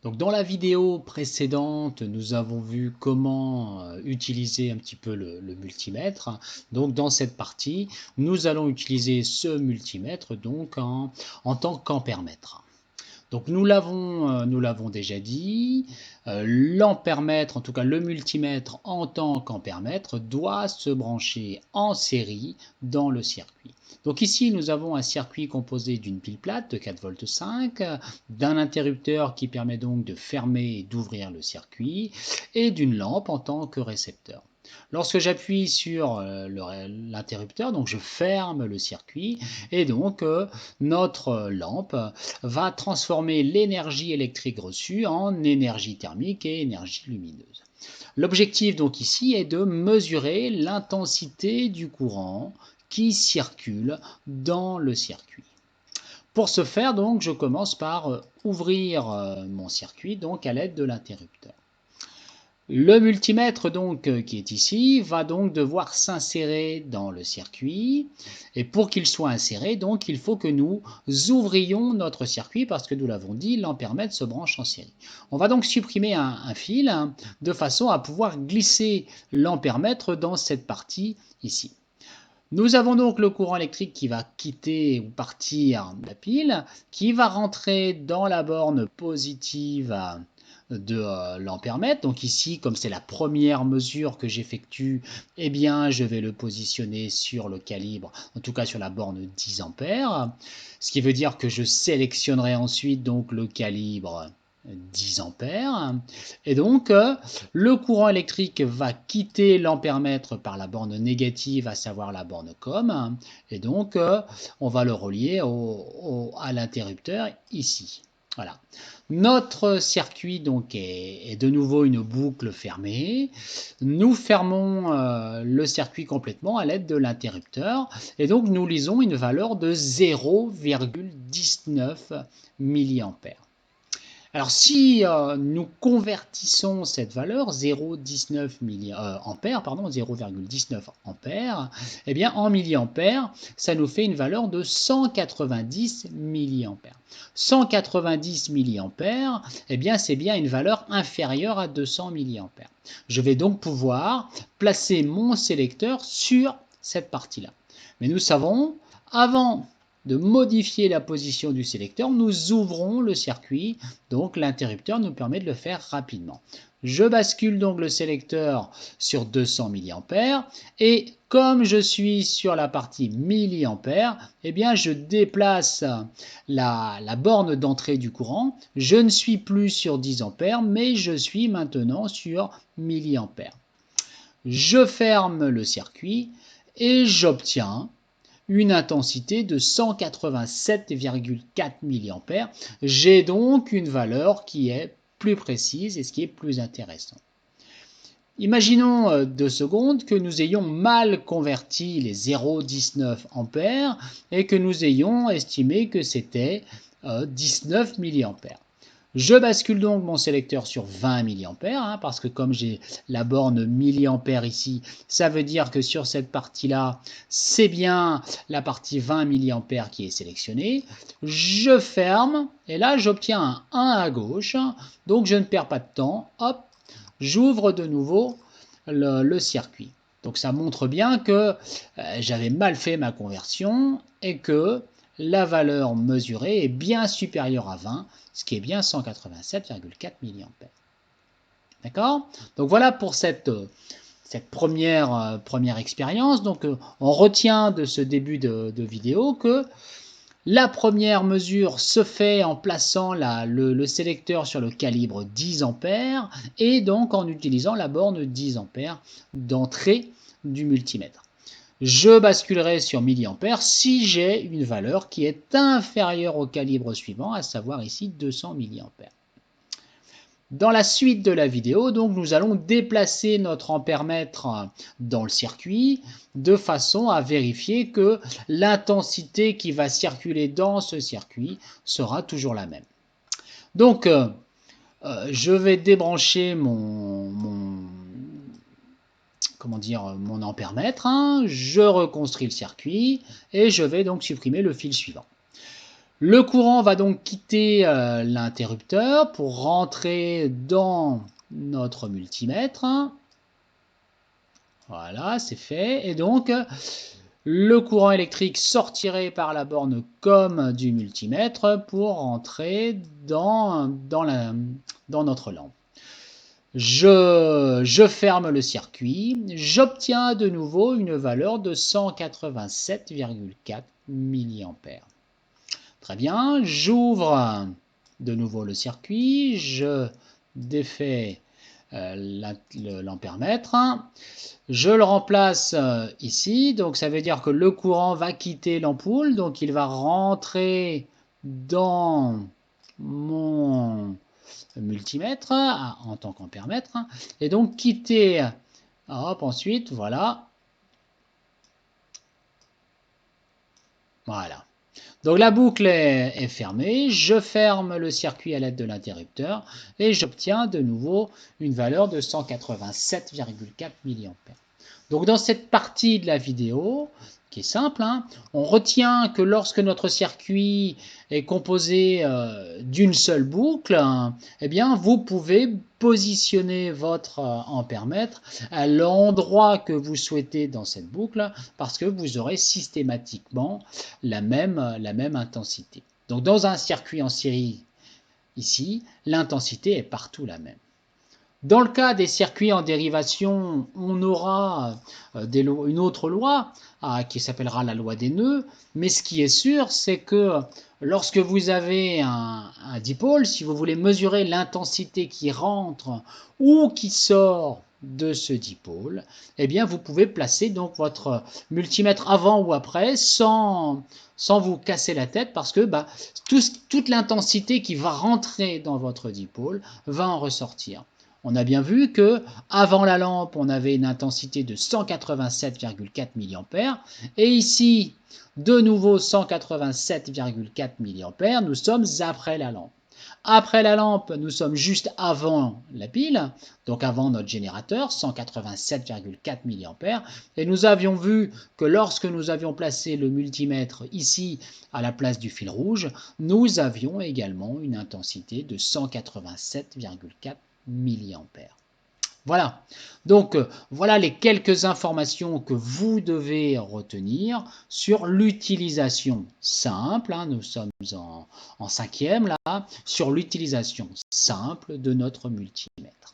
Donc dans la vidéo précédente, nous avons vu comment utiliser un petit peu le multimètre. Donc dans cette partie, nous allons utiliser ce multimètre donc en tant qu'ampèremètre. Donc nous l'avons déjà dit, l'ampèremètre, en tout cas le multimètre en tant qu'ampèremètre, doit se brancher en série dans le circuit. Donc ici nous avons un circuit composé d'une pile plate de 4,5 V, d'un interrupteur qui permet donc de fermer et d'ouvrir le circuit, et d'une lampe en tant que récepteur. Lorsque j'appuie sur l'interrupteur, donc je ferme le circuit, et donc notre lampe va transformer l'énergie électrique reçue en énergie thermique et énergie lumineuse. L'objectif donc ici est de mesurer l'intensité du courant qui circule dans le circuit. Pour ce faire donc, je commence par ouvrir mon circuit donc à l'aide de l'interrupteur. Le multimètre donc qui est ici va donc devoir s'insérer dans le circuit, et pour qu'il soit inséré donc il faut que nous ouvrions notre circuit parce que nous l'avons dit, l'ampèremètre se branche en série. On va donc supprimer un fil de façon à pouvoir glisser l'ampèremètre dans cette partie ici. Nous avons donc le courant électrique qui va quitter ou partir de la pile, qui va rentrer dans la borne positive de l'ampèremètre. Donc ici, comme c'est la première mesure que j'effectue, eh bien, je vais le positionner sur le calibre, en tout cas sur la borne 10 ampères. Ce qui veut dire que je sélectionnerai ensuite donc le calibre 10 ampères. Et donc, le courant électrique va quitter l'ampèremètre par la borne négative, à savoir la borne COM. Et donc, on va le relier à l'interrupteur ici. Voilà. Notre circuit donc est de nouveau une boucle fermée. Nous fermons le circuit complètement à l'aide de l'interrupteur et donc nous lisons une valeur de 0,19 mA. Alors si nous convertissons cette valeur 0,19 ampères, eh bien en milliampères, ça nous fait une valeur de 190 milliampères. 190 milliampères, eh bien c'est bien une valeur inférieure à 200 milliampères. Je vais donc pouvoir placer mon sélecteur sur cette partie-là. Mais nous savons, avant de modifier la position du sélecteur, nous ouvrons le circuit, donc l'interrupteur nous permet de le faire rapidement. Je bascule donc le sélecteur sur 200 mA et comme je suis sur la partie milliampères, eh bien je déplace la borne d'entrée du courant. Je ne suis plus sur 10 ampères, mais je suis maintenant sur milliampères. Je ferme le circuit et j'obtiens une intensité de 187,4 mA. J'ai donc une valeur qui est plus précise et ce qui est plus intéressant. Imaginons 2 secondes que nous ayons mal converti les 0,19 ampères et que nous ayons estimé que c'était 19 mA. Je bascule donc mon sélecteur sur 20 mA, parce que comme j'ai la borne milliampères ici, ça veut dire que sur cette partie-là, c'est bien la partie 20 mA qui est sélectionnée. Je ferme, et là j'obtiens un 1 à gauche, donc je ne perds pas de temps. Hop, j'ouvre de nouveau le circuit. Donc ça montre bien que j'avais mal fait ma conversion et que la valeur mesurée est bien supérieure à 20, ce qui est bien 187,4 mA. D'accord? Donc voilà pour cette première expérience. Donc on retient de ce début de vidéo que la première mesure se fait en plaçant le sélecteur sur le calibre 10 ampères et donc en utilisant la borne 10 ampères d'entrée du multimètre. Je basculerai sur milliampères si j'ai une valeur qui est inférieure au calibre suivant, à savoir ici 200 milliampères. Dans la suite de la vidéo, donc, nous allons déplacer notre ampèremètre dans le circuit de façon à vérifier que l'intensité qui va circuler dans ce circuit sera toujours la même. Donc, je vais débrancher mon ampèremètre, je reconstruis le circuit et je vais donc supprimer le fil suivant. Le courant va donc quitter l'interrupteur pour rentrer dans notre multimètre. Voilà, c'est fait. Et donc, le courant électrique sortirait par la borne COM du multimètre pour rentrer dans notre lampe. Je ferme le circuit, j'obtiens de nouveau une valeur de 187,4 mA. Très bien, j'ouvre de nouveau le circuit, je défais l'ampèremètre, je le remplace ici, donc ça veut dire que le courant va quitter l'ampoule, donc il va rentrer dans mon multimètre en tant qu'ampèremètre, et donc quitter, hop, ensuite, voilà, voilà. Donc la boucle est fermée, je ferme le circuit à l'aide de l'interrupteur et j'obtiens de nouveau une valeur de 187,4 mA. Donc dans cette partie de la vidéo, qui est simple, hein, on retient que lorsque notre circuit est composé d'une seule boucle, hein, eh bien vous pouvez positionner votre ampèremètre à l'endroit que vous souhaitez dans cette boucle parce que vous aurez systématiquement la même intensité. Donc dans un circuit en série, ici, l'intensité est partout la même. Dans le cas des circuits en dérivation, on aura une autre loi qui s'appellera la loi des nœuds, mais ce qui est sûr, c'est que lorsque vous avez un dipôle, si vous voulez mesurer l'intensité qui rentre ou qui sort de ce dipôle, eh bien vous pouvez placer donc votre multimètre avant ou après sans vous casser la tête parce que toute l'intensité qui va rentrer dans votre dipôle va en ressortir. On a bien vu que avant la lampe, on avait une intensité de 187,4 mA et ici, de nouveau 187,4 mA, nous sommes après la lampe. Après la lampe, nous sommes juste avant la pile, donc avant notre générateur, 187,4 mA, et nous avions vu que lorsque nous avions placé le multimètre ici à la place du fil rouge, nous avions également une intensité de 187,4 mA. Voilà, donc voilà les quelques informations que vous devez retenir sur l'utilisation simple, hein, nous sommes en 5e là, sur l'utilisation simple de notre multimètre.